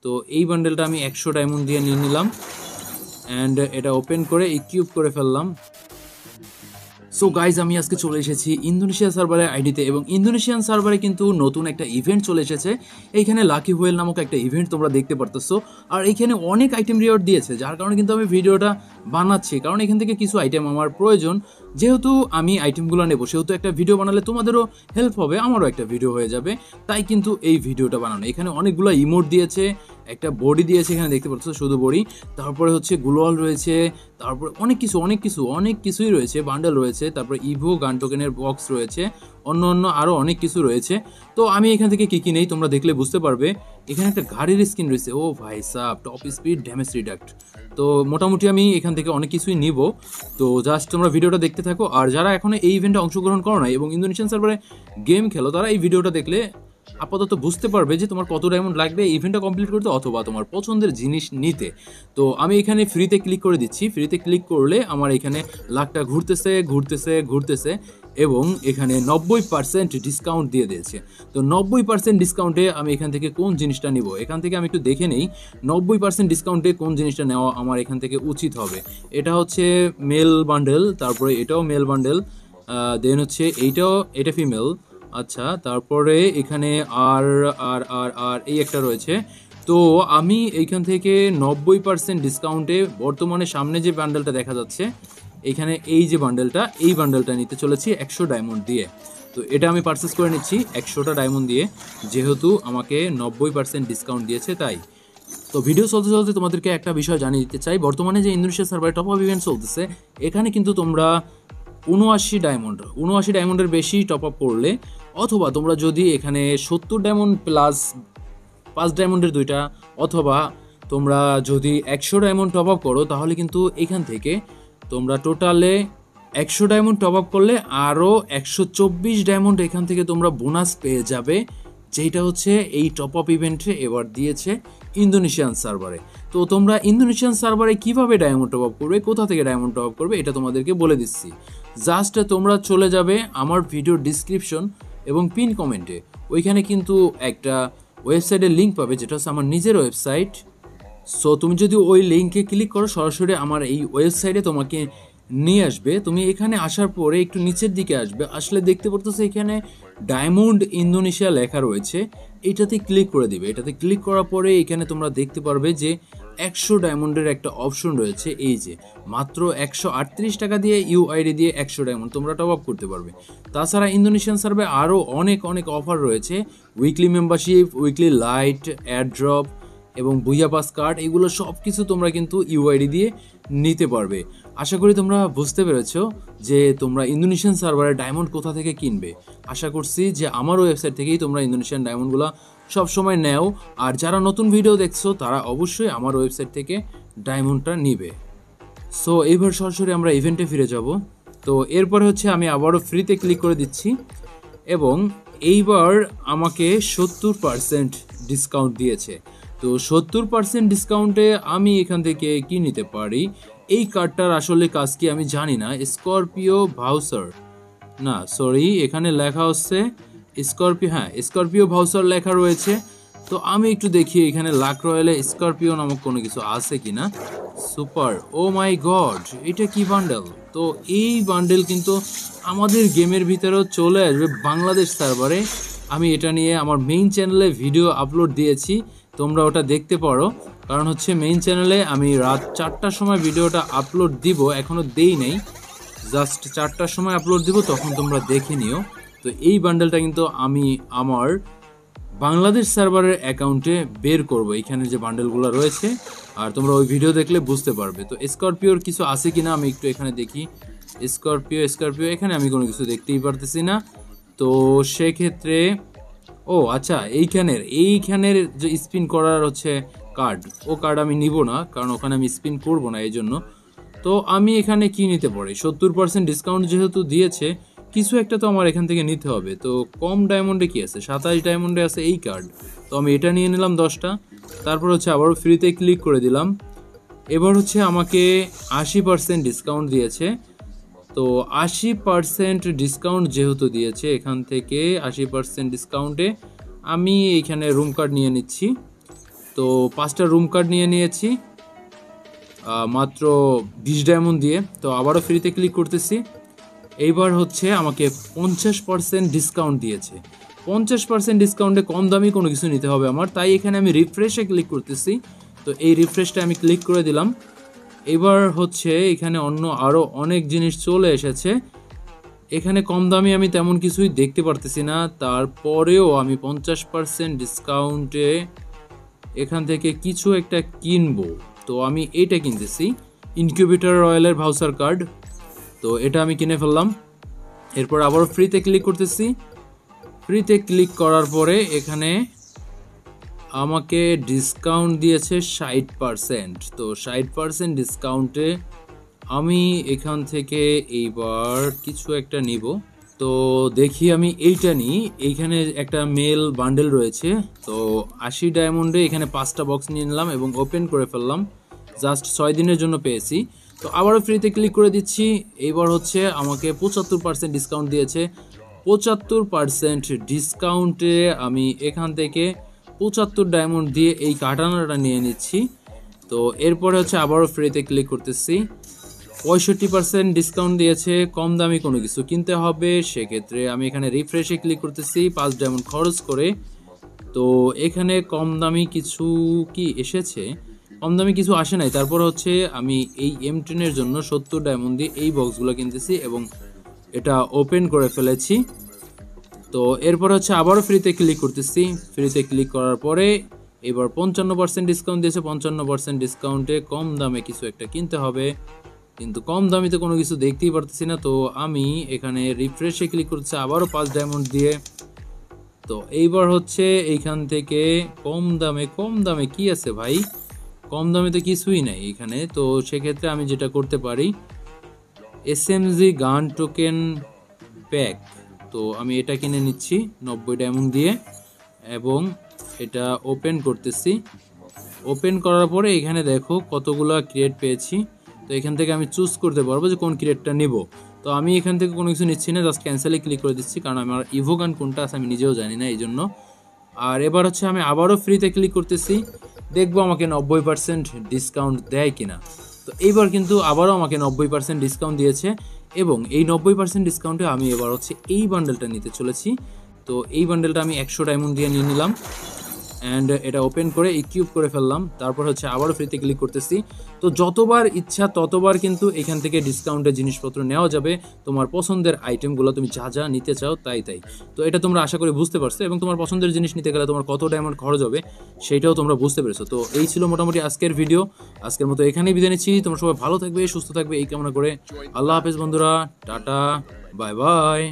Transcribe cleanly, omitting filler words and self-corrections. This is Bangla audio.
তো এই বান্ডেলটা আমি 100 ডায়মন্ড দিয়ে নিয়ে নিলাম অ্যান্ড এটা ওপেন করে ইকুইপ করে ফেললাম। সো গাইজ আমি আজকে চলে এসেছি ইন্দোনেশিয়া সার্ভারের আইডিতে এবং ইন্দোনেশিয়ান সার্ভারে কিন্তু নতুন একটা ইভেন্ট চলে এসেছে। এইখানে লাকি হুয়েল নামক একটা ইভেন্ট তোমরা দেখতে পারতেছো, আর এইখানে অনেক আইটেম রিওয়ার্ড দিয়েছে, যার কারণে কিন্তু আমি ভিডিওটা বানাচ্ছি, কারণ এখান থেকে কিছু আইটেম আমার প্রয়োজন। যেহেতু আমি আইটেমগুলো নেবো সেহেতু একটা ভিডিও বানালে তোমাদেরও হেল্প হবে, আমারও একটা ভিডিও হয়ে যাবে, তাই কিন্তু এই ভিডিওটা বানানো। এখানে অনেকগুলো ইমোট দিয়েছে, একটা বডি দিয়েছে এখানে দেখতে পাচ্ছ, শুধু বডি, তারপরে হচ্ছে গ্লোয়াল রয়েছে, তারপরে অনেক কিছুই রয়েছে, বান্ডেল রয়েছে, তারপরে ইভো গান টোকেনের বক্স রয়েছে, অন্য আরও অনেক কিছু রয়েছে। তো আমি এখান থেকে কী নেই তোমরা দেখলে বুঝতে পারবে। এখানে একটা গাড়ির স্কিন রয়েছে, ও ভাই sub, top speed damage redact. তো মোটামুটি আমি এখান থেকে অনেক কিছুই নিব, তো জাস্ট তোমরা ভিডিওটা দেখতে থাকো। আর যারা এখনো এই ইভেন্টে অংশগ্রহণ করো না এবং ইন্দোনেশিয়ান সার্ভারে গেম খেলো, তারা এই ভিডিওটা দেখলে আপাতত বুঝতে পারবে যে তোমার কত ডায়মন্ড লাগবে ইভেন্টটা কমপ্লিট করতে অথবা তোমার পছন্দের জিনিস নিতে। তো আমি এখানে ফ্রিতে ক্লিক করে দিচ্ছি। ফ্রিতে ক্লিক করলে আমার এখানে লাখটা ঘুরতেছে এবং এখানে 90% ডিসকাউন্ট দিয়ে দিয়েছে। তো 90% ডিসকাউন্টে আমি এখান থেকে কোন জিনিসটা নিব, এখান থেকে আমি একটু দেখে নেই 90% ডিসকাউন্টে কোন জিনিসটা নেওয়া আমার এখান থেকে উচিত হবে। এটা হচ্ছে মেল বান্ডেল, তারপরে এটাও মেল বান্ডেল, দেন হচ্ছে এটা ফিমেল। আচ্ছা, তারপরে এখানে আর আর আর আর এই একটা রয়েছে। তো আমি এইখান থেকে 90% ডিসকাউন্টে বর্তমানে সামনে যে বান্ডেলটা দেখা যাচ্ছে এখানে এই বান্ডেলটা নিতে চলেছি 100 ডায়মন্ড দিয়ে। তো এটা আমি পারচেস করে নিচ্ছি 100টা ডায়মন্ড দিয়ে, যেহেতু আমাকে 90% ডিসকাউন্ট দিয়েছে তাই। তো ভিডিও চলতে তোমাদেরকে একটা বিষয় জানিয়ে দিতে চাই, বর্তমানে যে ইন্দোনেশিয়া সার্ভারে টপ আপ ইভেন্ট চলতেছে, এখানে কিন্তু তোমরা 79 ডায়মন্ডের বেশি টপ আপ করলে, অথবা তোমরা যদি এখানে 70 ডায়মন্ড প্লাস 5 ডায়মন্ডের 2টা, অথবা তোমরা যদি 100 ডায়মন্ড টপ আপ করো, তাহলে কিন্তু এখান থেকে তোমরা টোটালে 100 ডায়মন্ড টপ আপ করলে আরও 124 ডায়মন্ড এখান থেকে তোমরা বোনাস পেয়ে যাবে, যেটা হচ্ছে এই টপ আপ ইভেন্টে এবার দিয়েছে ইন্দোনেশিয়ান সার্ভারে। তো তোমরা ইন্দোনেশিয়ান সার্ভারে কিভাবে ডায়মন্ড টপ আপ করবে, কোথা থেকে ডায়মন্ড টপ আপ করবে, এটা তোমাদেরকে বলে দিচ্ছি। জাস্ট তোমরা চলে যাবে আমার ভিডিও ডিসক্রিপশন এবং পিন কমেন্টে, ওইখানে কিন্তু একটা ওয়েবসাইটের লিঙ্ক পাবে, যেটা হচ্ছে আমার নিজের ওয়েবসাইট। সো তুমি যদি ওই লিঙ্কে ক্লিক করো, সরাসরি আমার এই ওয়েবসাইটে তোমাকে নিয়ে আসবে। তুমি এখানে আসার পরে একটু নিচের দিকে আসলে দেখতে পারতেছো এখানে ডায়মন্ড ইন্দোনেশিয়া লেখা রয়েছে, এটাতে ক্লিক করে দিবে। এটাতে ক্লিক করার পরে এখানে তোমরা দেখতে পারবে যে 100 ডায়মন্ডের একটা অপশন রয়েছে, এই যে মাত্র 138 টাকা দিয়ে ইউআইডি দিয়ে 100 ডায়মন্ড তোমরা টপ আপ করতে পারবে। তাছাড়া ইন্দোনেশিয়ান সার্ভে আরও অনেক অফার রয়েছে, weekly membership, weekly light, airdrop এবং বুইয়া পাস কার্ড, এগুলো সব কিছু তোমরা কিন্তু ইউআইডি দিয়ে নিতে পারবে। আশা করি তোমরা বুঝতে পেরেছো যে তোমরা ইন্দোনেশিয়ান সার্ভারে ডায়মন্ড কোথা থেকে কিনবে। আশা করছি যে আমার ওয়েবসাইট থেকেই তোমরা ইন্দোনেশিয়ান ডায়মন্ডগুলো সবসময় নেও, আর যারা নতুন ভিডিও দেখছো তারা অবশ্যই আমার ওয়েবসাইট থেকে ডায়মন্ডটা নিবে। সো এইবার সরাসরি আমরা ইভেন্টে ফিরে যাব। তো এরপরে হচ্ছে আমি আবারও ফ্রিতে ক্লিক করে দিচ্ছি এবং এইবার আমাকে 70% ডিসকাউন্ট দিয়েছে। তো 70% ডিসকাউন্টে আমি এখান থেকে কি নিতে পারি, এই কার্ডটার আসলে কাজ কি আমি জানি না। স্করপিও ভাউচার, না সরি, এখানে লেখা হচ্ছে স্করপিও ভাউচার লেখা রয়েছে। তো আমি একটু দেখি এখানে লাক রয়েলে স্করপিও নামক কোনো কিছু আছে কিনা। সুপার, ও মাই গড, এটা কি বান্ডেল! তো এই বান্ডেল কিন্তু আমাদের গেমের ভিতরেও চলে আসবে বাংলাদেশ সার্ভারে। আমি এটা নিয়ে আমার মেইন চ্যানেলে ভিডিও আপলোড দিয়েছি, তোমরা ওটা দেখতে পারো। কারণ হচ্ছে মেইন চ্যানেলে আমি রাত 4টার সময় ভিডিওটা আপলোড দিব, এখনও দেই নেই, জাস্ট 4টার সময় আপলোড দিব, তখন তোমরা দেখে নিও। তো এই বান্ডেলটা কিন্তু আমি আমার বাংলাদেশ সার্ভারের অ্যাকাউন্টে বের করব, এখানে যে বান্ডেলগুলো রয়েছে, আর তোমরা ওই ভিডিও দেখলে বুঝতে পারবে। তো স্করপিওর কিছু আছে কিনা আমি একটু এখানে দেখি। স্করপিও এখানে আমি কোনো কিছু দেখতেই পারতেছি না। তো সেক্ষেত্রে ও আচ্ছা, এইখানের যে স্পিন করার হচ্ছে কার্ড আমি নিব না, কারণ ওখানে আমি স্পিন করব না এই জন্য। তো আমি এখানে কি নিতে পারি, 70% ডিসকাউন্ট যেহেতু দিয়েছে, কিছু একটা তো আমার এখান থেকে নিতে হবে। তো কম ডায়মন্ডে কি আছে, 27 ডায়মন্ডে আছে এই কার্ড, তো আমি এটা নিয়ে নিলাম 10টা। তারপর হচ্ছে আবারও ফ্রিতে ক্লিক করে দিলাম। এবার হচ্ছে আমাকে 80% ডিসকাউন্ট দিয়েছে। তো 80% ডিসকাউন্ট যেহেতু দিয়েছে, এখান থেকে 80% ডিসকাউন্টে আমি এইখানে রুম কার্ড নিয়ে নিচ্ছি। তো 5টা রুম কার্ড নিয়ে নিয়েছি মাত্র 20 ডায়মন্ড দিয়ে। তো আবারও ফ্রিতে ক্লিক করতেছি। এইবার হচ্ছে আমাকে 50% ডিসকাউন্ট দিয়েছে। 50% ডিসকাউন্টে কম দামি কোনো কিছু নিতে হবে আমার, তাই এখানে আমি রিফ্রেশে ক্লিক করতেছি। তো এই রিফ্রেশটা আমি ক্লিক করে দিলাম। এবার হচ্ছে এখানে অন্য আরও অনেক জিনিস চলে এসেছে। এখানে কম দামি আমি তেমন কিছুই দেখতে পারতেছি না, তারপরেও আমি 50% ডিসকাউন্টে এখান থেকে কিছু একটা কিনবো। তো আমি এইটা কিনতেছি, ইনকিউবেটর রয়্যালের ভাউচার কার্ড। তো এটা আমি কিনে ফেললাম। এরপর আবারও ফ্রিতে ক্লিক করতেছি। ফ্রিতে ক্লিক করার পরে এখানে আমাকে ডিসকাউন্ট দিয়েছে 60%। তো 60% ডিসকাউন্টে আমি এখান থেকে এইবার কিছু একটা নিব। তো দেখি আমি এইটা নিই। এইখানে একটা মেল বান্ডেল রয়েছে। তো 80 ডায়মন্ডে এখানে 5টা বক্স নিয়ে নিলাম এবং ওপেন করে ফেললাম। জাস্ট 6 দিনের জন্য পেয়েছি। তো আবারও ফ্রিতে ক্লিক করে দিচ্ছি। এইবার হচ্ছে আমাকে 75% ডিসকাউন্ট দিয়েছে। 75% ডিসকাউন্টে আমি এখান থেকে 75 ডায়মন্ড দিয়ে এই কাটানাটা নিয়ে নিচ্ছি। তো এরপরে হচ্ছে আবারও ফ্রিতে ক্লিক করতেছি। 65% ডিসকাউন্ট দিয়েছে, কম দামি কোনো কিছু কিনতে হবে। সেক্ষেত্রে আমি এখানে রিফ্রেশে ক্লিক করতেছি 5 ডায়মন্ড খরচ করে। তো এখানে কম দামি কিছু কি এসেছে? কম দামি কিছু আসে নাই। তারপর হচ্ছে আমি এই M10-এর জন্য 70 ডায়মন্ড দিয়ে এই বক্সগুলো কিনতেছি এবং এটা ওপেন করে ফেলেছি। তো এরপর হচ্ছে আবারও ফ্রিতে ক্লিক করতেছি। ফ্রিতে ক্লিক করার পরে এবার 55% ডিসকাউন্ট দিয়েছে। 55% ডিসকাউন্টে কম দামে কিছু একটা কিনতে হবে, কিন্তু কম দামে তো কোনো কিছু দেখতেই পারতেছি না। তো আমি এখানে রিফ্রেশে ক্লিক করছি আবারও 5 ডায়মন্ড দিয়ে। তো এইবার হচ্ছে এইখান থেকে কম দামে কি আছে ভাই? কম দামে তো কিছুই নাই এখানে। তো সেক্ষেত্রে আমি যেটা করতে পারি, SMG গান টোকেন প্যাক, তো আমি এটা কিনে নিচ্ছি 90 ডায়মন্ড দিয়ে এবং এটা ওপেন করতেছি। ওপেন করার পরে এখানে দেখো কতগুলো ক্রিয়েট পেয়েছি। তো এখান থেকে আমি চুজ করতে পারবো যে কোন ক্রিয়েটটা নিব। তো আমি এখান থেকে কোনো কিছু নিচ্ছি না, জাস্ট ক্যান্সেলে ক্লিক করে দিচ্ছি, কারণ আমার ইভোগান কোনটা আছে আমি নিজেও জানি না এই জন্য। আর এবার হচ্ছে আমি আবারও ফ্রিতে ক্লিক করতেছি, দেখবো আমাকে 90% ডিসকাউন্ট দেয় কিনা। তো এইবার কিন্তু আবারও আমাকে 90% ডিসকাউন্ট দিয়েছে এবং এই 90% ডিসকাউন্টে আমি এবার হচ্ছে এই বান্ডেলটা নিতে চলেছি। তো এই বান্ডেলটা আমি 100 ডায়মন্ড দিয়ে নিয়ে নিলাম অ্যান্ড এটা ওপেন করে ইকিউব করে ফেললাম। তারপর হচ্ছে আবারও ফ্রিতে ক্লিক করতেছি। তো যতবার ইচ্ছা ততবার কিন্তু এখান থেকে ডিসকাউন্টের জিনিসপত্র নেওয়া যাবে, তোমার পছন্দের আইটেমগুলো তুমি যা যা নিতে চাও তাই। তো এটা তোমরা আশা করি বুঝতে পারছো এবং তোমার পছন্দের জিনিস নিতে গেলে তোমার কত ডায়মন্ড খরচ হবে সেইটাও তোমরা বুঝতে পেরেছো। তো এই ছিল মোটামুটি আজকের ভিডিও। আজকের মতো এখানেই বিদায় নিচ্ছি। তোমরা সবাই ভালো থাকবে, সুস্থ থাকবে এই কামনা করে আল্লাহ হাফেজ বন্ধুরা, টাটা, বাই বাই।